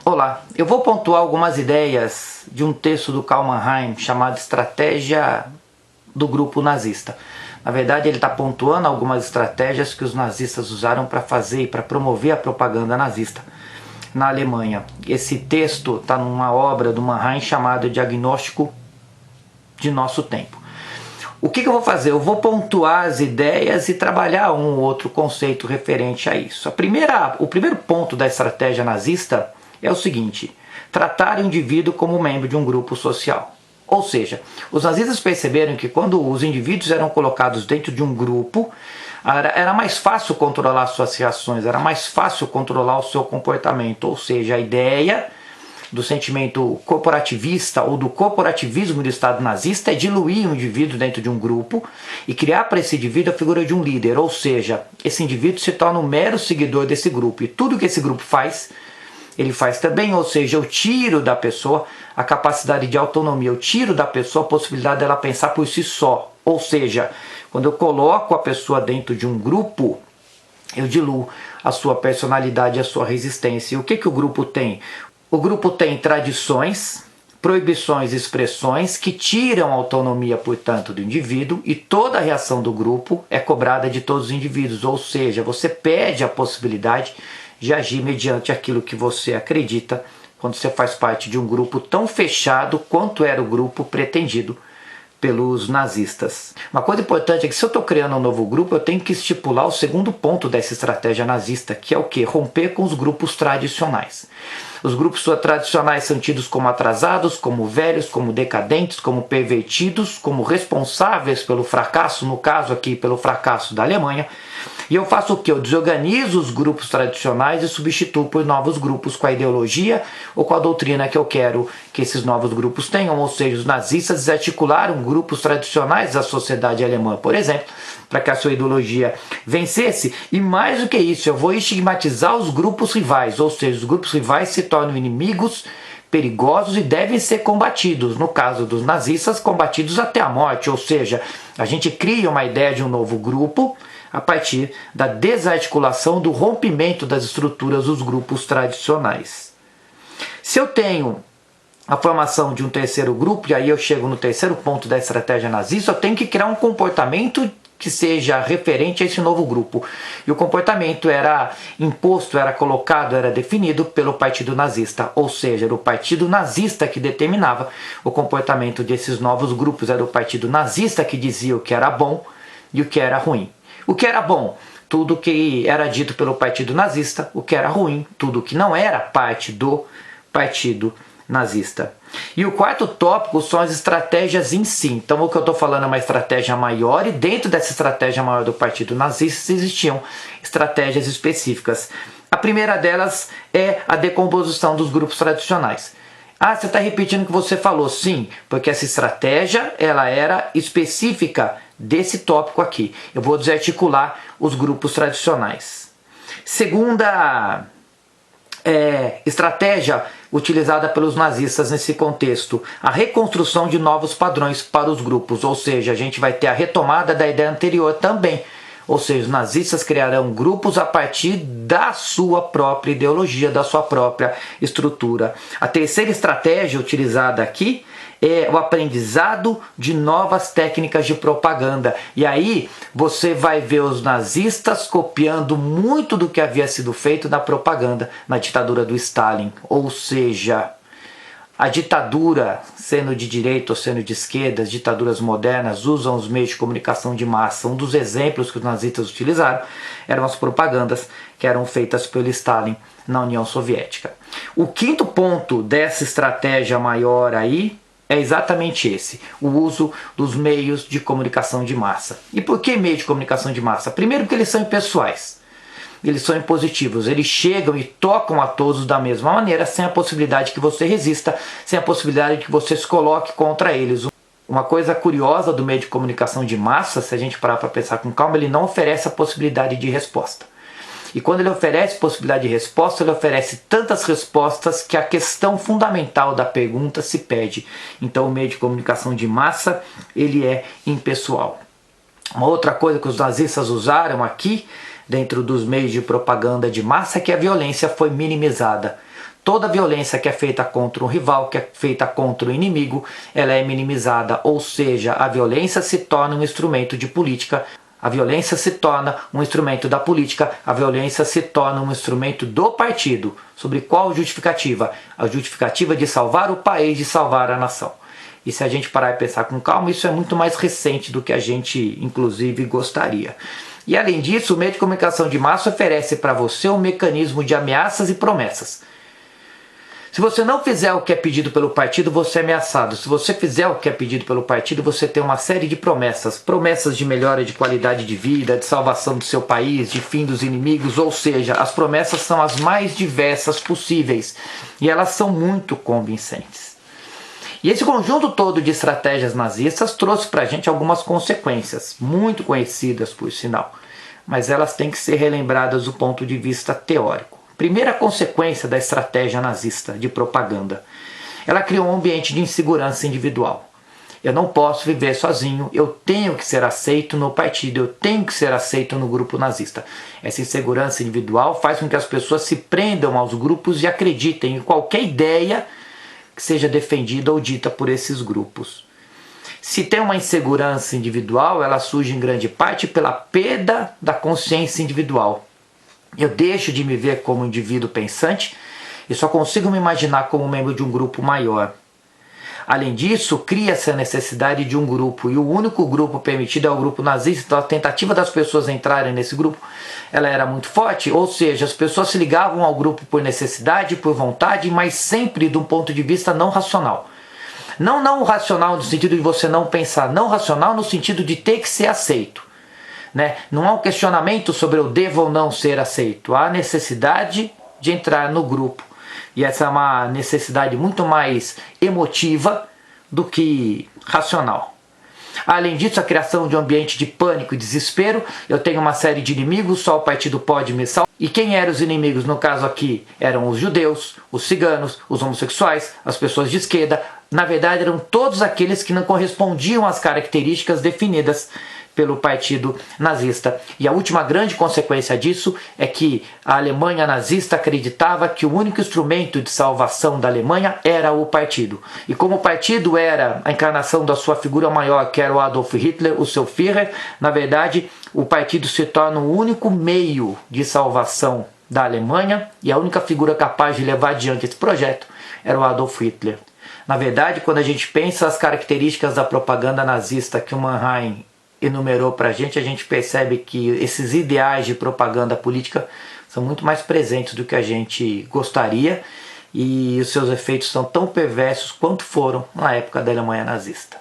Olá, eu vou pontuar algumas ideias de um texto do Karl Mannheim chamado Estratégia do Grupo Nazista. Na verdade, ele está pontuando algumas estratégias que os nazistas usaram para fazer e para promover a propaganda nazista na Alemanha. Esse texto está numa obra do Mannheim chamada Diagnóstico de Nosso Tempo. O que eu vou fazer? Eu vou pontuar as ideias e trabalhar um ou outro conceito referente a isso. O primeiro ponto da estratégia nazista é o seguinte: tratar o indivíduo como membro de um grupo social. Ou seja, os nazistas perceberam que quando os indivíduos eram colocados dentro de um grupo, era mais fácil controlar suas reações, era mais fácil controlar o seu comportamento. Ou seja, a ideia do sentimento corporativista ou do corporativismo do Estado nazista é diluir o indivíduo dentro de um grupo e criar para esse indivíduo a figura de um líder. Ou seja, esse indivíduo se torna um mero seguidor desse grupo e tudo que esse grupo faz, ele faz também. Ou seja, eu tiro da pessoa a capacidade de autonomia, eu tiro da pessoa a possibilidade dela pensar por si só. Ou seja, quando eu coloco a pessoa dentro de um grupo, eu diluo a sua personalidade e a sua resistência. E o que o grupo tem? O grupo tem tradições, proibições e expressões que tiram a autonomia, portanto, do indivíduo, e toda a reação do grupo é cobrada de todos os indivíduos. Ou seja, você perde a possibilidade de agir mediante aquilo que você acredita quando você faz parte de um grupo tão fechado quanto era o grupo pretendido pelos nazistas. Uma coisa importante é que se eu estou criando um novo grupo, eu tenho que estipular o segundo ponto dessa estratégia nazista, que é o quê? Romper com os grupos tradicionais. Os grupos tradicionais são tidos como atrasados, como velhos, como decadentes, como pervertidos, como responsáveis pelo fracasso, no caso aqui pelo fracasso da Alemanha. E eu faço o quê? Eu desorganizo os grupos tradicionais e substituo por novos grupos com a ideologia ou com a doutrina que eu quero que esses novos grupos tenham. Ou seja, os nazistas desarticularam grupos tradicionais da sociedade alemã, por exemplo, para que a sua ideologia vencesse. E mais do que isso, eu vou estigmatizar os grupos rivais, ou seja, os grupos rivais se tornam inimigos perigosos e devem ser combatidos. No caso dos nazistas, combatidos até a morte. Ou seja, a gente cria uma ideia de um novo grupo a partir da desarticulação, do rompimento das estruturas dos grupos tradicionais. Se eu tenho a formação de um terceiro grupo, e aí eu chego no terceiro ponto da estratégia nazista, eu tenho que criar um comportamento que seja referente a esse novo grupo. E o comportamento era imposto, era colocado, era definido pelo partido nazista. Ou seja, era o partido nazista que determinava o comportamento desses novos grupos. Era o partido nazista que dizia o que era bom e o que era ruim. O que era bom? Tudo que era dito pelo partido nazista. O que era ruim? Tudo que não era parte do partido nazista. E o quarto tópico são as estratégias em si. Então o que eu estou falando é uma estratégia maior, e dentro dessa estratégia maior do partido nazista existiam estratégias específicas. A primeira delas é a decomposição dos grupos tradicionais. Ah, você está repetindo o que você falou. Sim, porque essa estratégia ela era específica desse tópico aqui. Eu vou desarticular os grupos tradicionais. Segunda estratégia utilizada pelos nazistas nesse contexto: a reconstrução de novos padrões para os grupos. Ou seja, a gente vai ter a retomada da ideia anterior também. Ou seja, os nazistas criarão grupos a partir da sua própria ideologia, da sua própria estrutura. A terceira estratégia utilizada aqui é o aprendizado de novas técnicas de propaganda. E aí você vai ver os nazistas copiando muito do que havia sido feito na propaganda na ditadura do Stalin. Ou seja, a ditadura, sendo de direita ou sendo de esquerda, as ditaduras modernas usam os meios de comunicação de massa. Um dos exemplos que os nazistas utilizaram eram as propagandas que eram feitas pelo Stalin na União Soviética. O quinto ponto dessa estratégia maior aí é exatamente esse: o uso dos meios de comunicação de massa. E por que meio de comunicação de massa? Primeiro, porque eles são impessoais. Eles são impositivos, eles chegam e tocam a todos da mesma maneira, sem a possibilidade que você resista, sem a possibilidade que você se coloque contra eles. Uma coisa curiosa do meio de comunicação de massa, se a gente parar para pensar com calma, ele não oferece a possibilidade de resposta. E quando ele oferece possibilidade de resposta, ele oferece tantas respostas que a questão fundamental da pergunta se perde. Então o meio de comunicação de massa, ele é impessoal. Uma outra coisa que os nazistas usaram aqui, dentro dos meios de propaganda de massa, é que a violência foi minimizada. toda violência que é feita contra um rival, que é feita contra o inimigo, ela é minimizada, ou seja, a violência se torna um instrumento de política, a violência se torna um instrumento da política, a violência se torna um instrumento do partido. Sobre qual justificativa? A justificativa de salvar o país, de salvar a nação. E se a gente parar e pensar com calma, isso é muito mais recente do que a gente, inclusive, gostaria. E além disso, o meio de comunicação de massa oferece para você um mecanismo de ameaças e promessas. Se você não fizer o que é pedido pelo partido, você é ameaçado. Se você fizer o que é pedido pelo partido, você tem uma série de promessas. Promessas de melhora de qualidade de vida, de salvação do seu país, de fim dos inimigos. Ou seja, as promessas são as mais diversas possíveis. E elas são muito convincentes. E esse conjunto todo de estratégias nazistas trouxe para a gente algumas consequências, muito conhecidas por sinal, mas elas têm que ser relembradas do ponto de vista teórico. Primeira consequência da estratégia nazista de propaganda, ela criou um ambiente de insegurança individual. Eu não posso viver sozinho, eu tenho que ser aceito no partido, eu tenho que ser aceito no grupo nazista. Essa insegurança individual faz com que as pessoas se prendam aos grupos e acreditem em qualquer ideia que seja defendida ou dita por esses grupos. Se tem uma insegurança individual, ela surge em grande parte pela perda da consciência individual. Eu deixo de me ver como um indivíduo pensante e só consigo me imaginar como membro de um grupo maior. Além disso, cria-se a necessidade de um grupo, e o único grupo permitido é o grupo nazista. Então a tentativa das pessoas entrarem nesse grupo, ela era muito forte, ou seja, as pessoas se ligavam ao grupo por necessidade, por vontade, mas sempre de um ponto de vista não racional. Não racional no sentido de você não pensar, não racional no sentido de ter que ser aceito. Não há um questionamento sobre eu devo ou não ser aceito, há a necessidade de entrar no grupo. E essa é uma necessidade muito mais emotiva do que racional. Além disso, a criação de um ambiente de pânico e desespero. Eu tenho uma série de inimigos, só o partido pode me salvar. E quem eram os inimigos? No caso aqui, eram os judeus, os ciganos, os homossexuais, as pessoas de esquerda. Na verdade, eram todos aqueles que não correspondiam às características definidas pelo partido nazista. E a última grande consequência disso é que a Alemanha nazista acreditava que o único instrumento de salvação da Alemanha era o partido. E como o partido era a encarnação da sua figura maior, que era o Adolf Hitler, o seu Führer, na verdade o partido se torna o único meio de salvação da Alemanha, e a única figura capaz de levar adiante esse projeto era o Adolf Hitler. Na verdade, quando a gente pensa as características da propaganda nazista que o Mannheim enumerou para a gente percebe que esses ideais de propaganda política são muito mais presentes do que a gente gostaria, e os seus efeitos são tão perversos quanto foram na época da Alemanha nazista.